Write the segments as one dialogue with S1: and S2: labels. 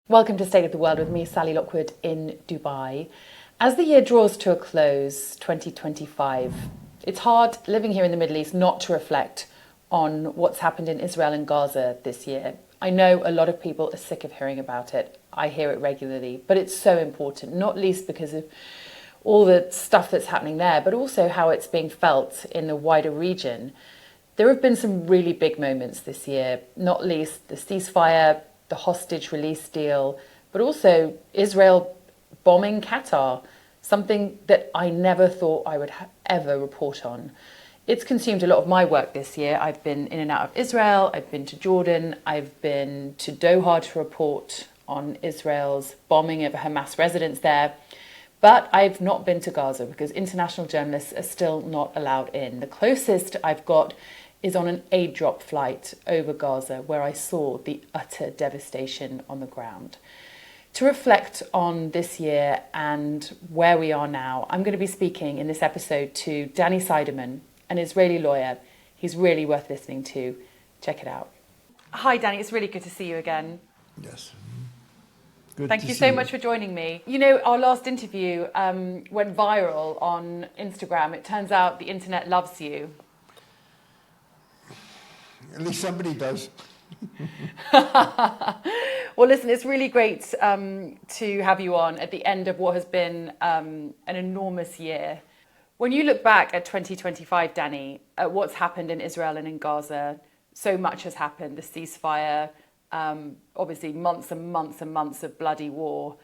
S1: Welcome to State of the World with me, Sally Lockwood, in Dubai. As the year draws to a close, 2025, it's hard living here in the Middle East not to reflect on what's happened in Israel and Gaza this year. I know a lot of people are sick of hearing about it. I hear it regularly, but it's so important, not least because of all the stuff that's happening there, but also how it's being felt in the wider region. There have been some really big moments this year, not least the ceasefire, the hostage release deal, but also Israel bombing Qatar, something that I never thought I would ever report on. It's consumed a lot of my work this year. I've been in and out of Israel, I've been to Jordan, I've been to Doha to report on Israel's bombing of a Hamas residence there. But I've not been to Gaza because international journalists are still not allowed in. The closest I've got is on an aid drop flight over Gaza, where I saw the utter devastation on the ground. To reflect on this year and where we are now, I'm going to be speaking in this episode to Danny Seidman, an Israeli lawyer. He's really worth listening to. Check it out. Hi, Danny. It's really good to see you again.
S2: Yes.
S1: Thank you so much for joining me. You know, our last interview went viral on Instagram. It turns out the internet loves you.
S2: At least somebody does.
S1: Well, listen, it's really great to have you on at the end of what has been an enormous year. When you look back at 2025, Danny, at what's happened in Israel and in Gaza, so much has happened. The ceasefire, obviously months and months and months of bloody war,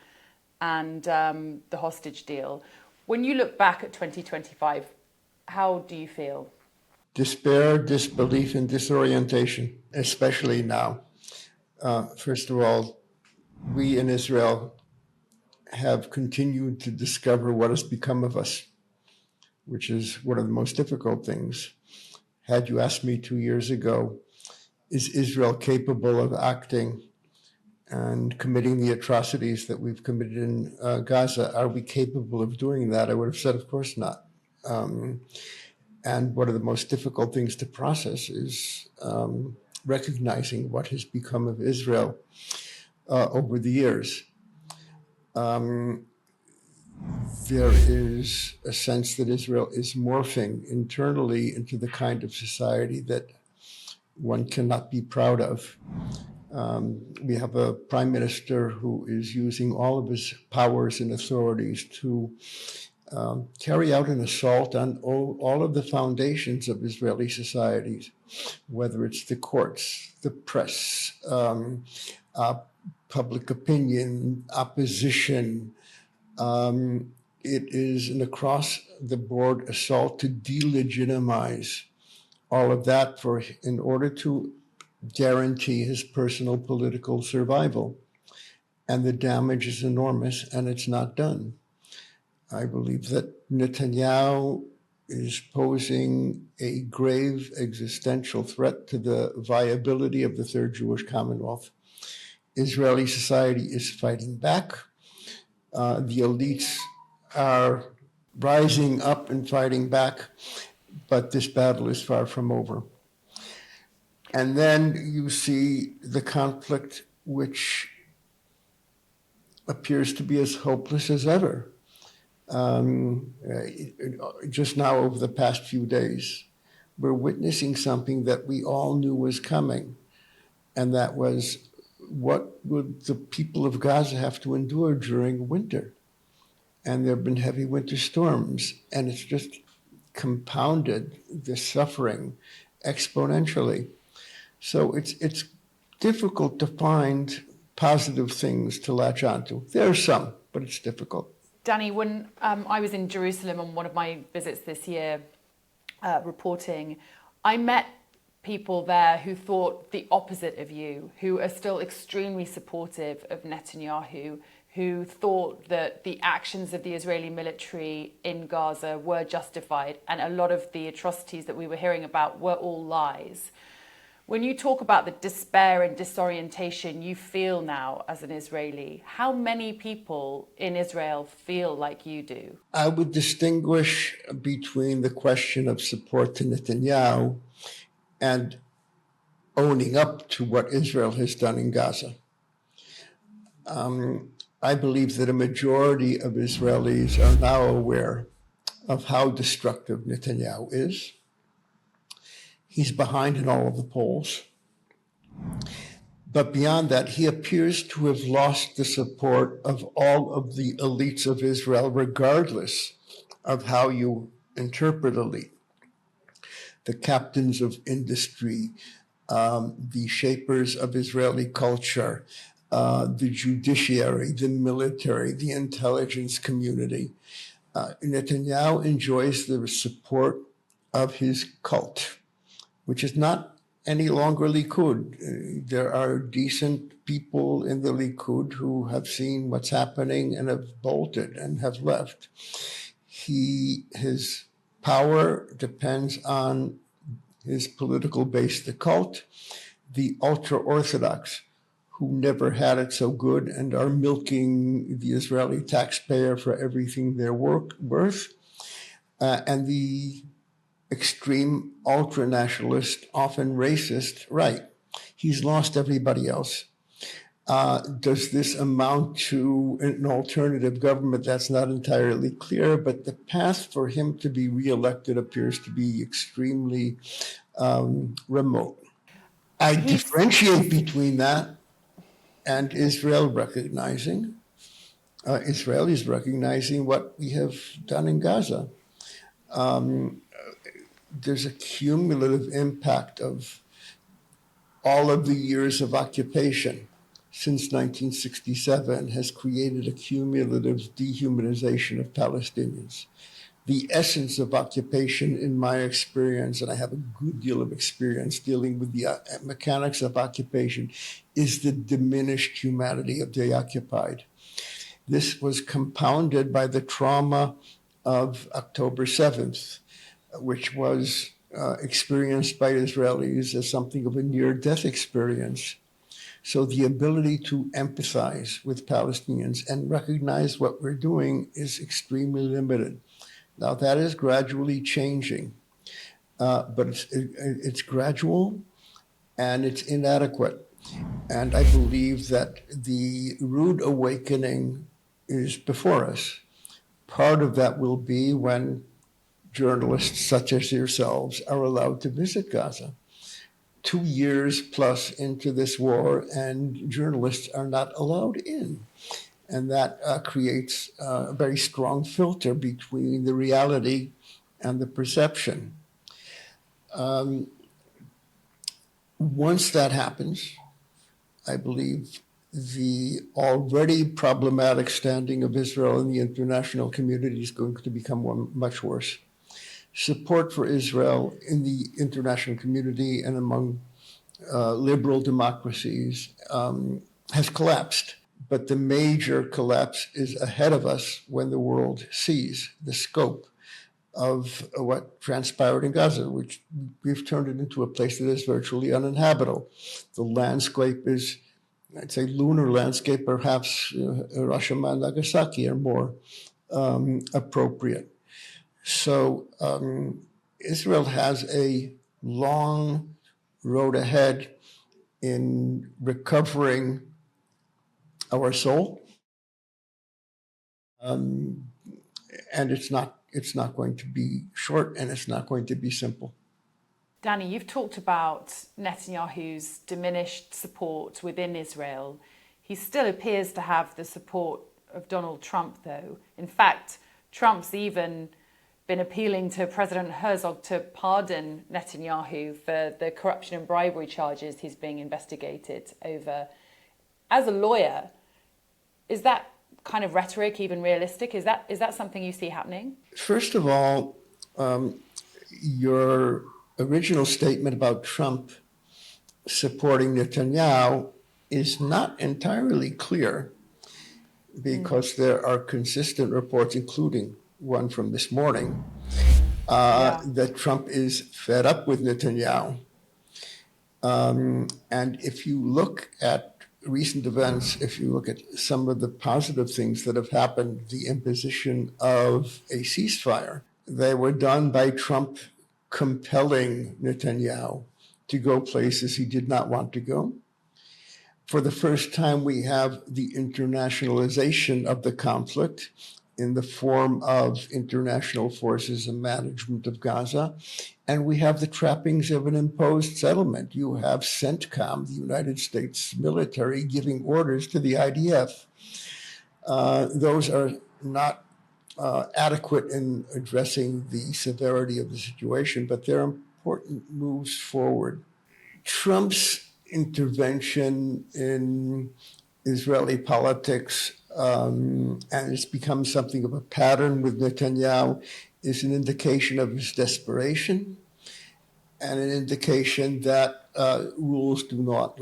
S1: and the hostage deal. When you look back at 2025, how do you feel?
S2: Despair, disbelief, and disorientation, especially now. First of all, we in Israel have continued to discover what has become of us, which is one of the most difficult things. Had you asked me 2 years ago, is Israel capable of acting and committing the atrocities that we've committed in Gaza? Are we capable of doing that? I would have said, of course not. And one of the most difficult things to process is recognizing what has become of Israel over the years. There is a sense that Israel is morphing internally into the kind of society that one cannot be proud of. We have a prime minister who is using all of his powers and authorities to carry out an assault on all of the foundations of Israeli societies, whether it's the courts, the press, public opinion, opposition. It is an across-the-board assault to delegitimize all of that in order to guarantee his personal political survival. And the damage is enormous, and it's not done. I believe that Netanyahu is posing a grave existential threat to the viability of the Third Jewish Commonwealth. Israeli society is fighting back. The elites are rising up and fighting back, but this battle is far from over. And then you see the conflict, which appears to be as hopeless as ever. Just now, over the past few days, we're witnessing something that we all knew was coming, and that was, what would the people of Gaza have to endure during winter? And there have been heavy winter storms, and it's just compounded the suffering exponentially. So it's difficult to find positive things to latch onto. There are some, but it's difficult.
S1: Danny, when I was in Jerusalem on one of my visits this year reporting, I met people there who thought the opposite of you, who are still extremely supportive of Netanyahu, who thought that the actions of the Israeli military in Gaza were justified, and a lot of the atrocities that we were hearing about were all lies. When you talk about the despair and disorientation you feel now as an Israeli, how many people in Israel feel like you do?
S2: I would distinguish between the question of support to Netanyahu and owning up to what Israel has done in Gaza. I believe that a majority of Israelis are now aware of how destructive Netanyahu is. He's behind in all of the polls. But beyond that, he appears to have lost the support of all of the elites of Israel, regardless of how you interpret elite. The captains of industry, the shapers of Israeli culture, the judiciary, the military, the intelligence community. Netanyahu enjoys the support of his cult, which is not any longer Likud. There are decent people in the Likud who have seen what's happening and have bolted and have left. His power depends on his political base, the cult, the ultra-Orthodox, who never had it so good and are milking the Israeli taxpayer for everything they're worth, and the extreme ultra-nationalist, often racist right. He's lost everybody else. Does this amount to an alternative government? That's not entirely clear, but the path for him to be reelected appears to be extremely remote. I differentiate between that and Israel recognizing, Israelis recognizing what we have done in Gaza. There's a cumulative impact of all of the years of occupation since 1967 has created a cumulative dehumanization of Palestinians. The essence of occupation, in my experience, and I have a good deal of experience dealing with the mechanics of occupation, is the diminished humanity of the occupied. This was compounded by the trauma of October 7th, which was experienced by Israelis as something of a near-death experience. So the ability to empathize with Palestinians and recognize what we're doing is extremely limited. Now, that is gradually changing, but it's gradual and it's inadequate. And I believe that the rude awakening is before us. Part of that will be when journalists such as yourselves are allowed to visit Gaza. 2 years plus into this war, and journalists are not allowed in. And that creates a very strong filter between the reality and the perception. Once that happens, I believe the already problematic standing of Israel in the international community is going to become much worse. Support for Israel in the international community and among liberal democracies has collapsed. But the major collapse is ahead of us when the world sees the scope of what transpired in Gaza, which we've turned it into a place that is virtually uninhabitable. The landscape is, I'd say, lunar landscape, perhaps Hiroshima and Nagasaki are more appropriate. So Israel has a long road ahead in recovering our soul, and it's not going to be short, and it's not going to be simple.
S1: Danny, you've talked about Netanyahu's diminished support within Israel. He still appears to have the support of Donald Trump, though. In fact, Trump's even been appealing to President Herzog to pardon Netanyahu for the corruption and bribery charges he's being investigated over. As a lawyer, is that kind of rhetoric even realistic? Is that something you see happening?
S2: First of all, your original statement about Trump supporting Netanyahu is not entirely clear, because there are consistent reports, including one from this morning, that Trump is fed up with Netanyahu. And if you look at recent events, if you look at some of the positive things that have happened, the imposition of a ceasefire, they were done by Trump compelling Netanyahu to go places he did not want to go. For the first time, we have the internationalization of the conflict in the form of international forces and management of Gaza. And we have the trappings of an imposed settlement. You have CENTCOM, the United States military, giving orders to the IDF. Those are not adequate in addressing the severity of the situation, but they're important moves forward. Trump's intervention in Israeli politics, and it's become something of a pattern with Netanyahu, is an indication of his desperation and an indication that rules do not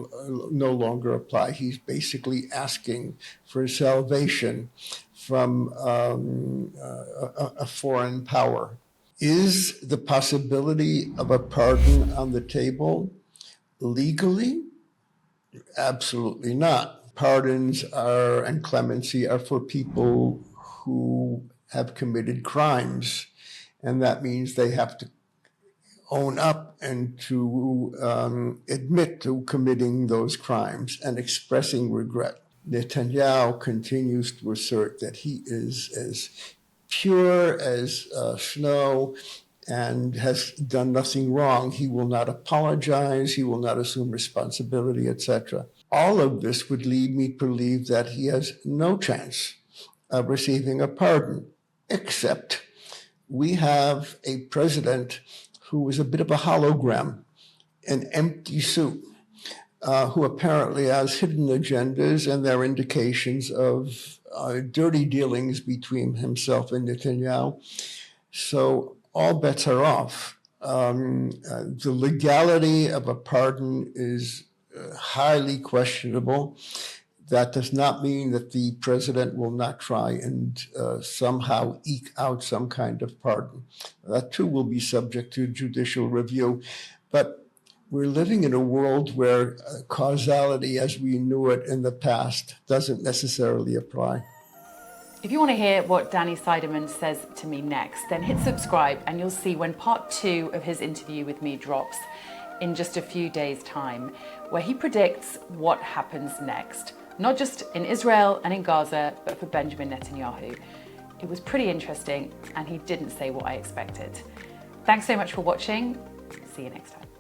S2: no longer apply. He's basically asking for salvation from a foreign power. Is the possibility of a pardon on the table legally? Absolutely not. Pardons are and clemency are for people who have committed crimes, and that means they have to own up and to admit to committing those crimes and expressing regret. Netanyahu continues to assert that he is as pure as snow and has done nothing wrong. He will not apologize, he will not assume responsibility, etc. All of this would lead me to believe that he has no chance of receiving a pardon, except we have a president who was a bit of a hologram, an empty suit, who apparently has hidden agendas, and there are indications of dirty dealings between himself and Netanyahu. So all bets are off. The legality of a pardon is highly questionable. That does not mean that the president will not try and somehow eke out some kind of pardon. That too will be subject to judicial review. But we're living in a world where causality as we knew it in the past doesn't necessarily apply.
S1: If you want to hear what Danny Seidman says to me next, then hit subscribe and you'll see when part 2 of his interview with me drops in just a few days' time, where he predicts what happens next, not just in Israel and in Gaza, but for Benjamin Netanyahu. It was pretty interesting, and he didn't say what I expected. Thanks so much for watching. See you next time.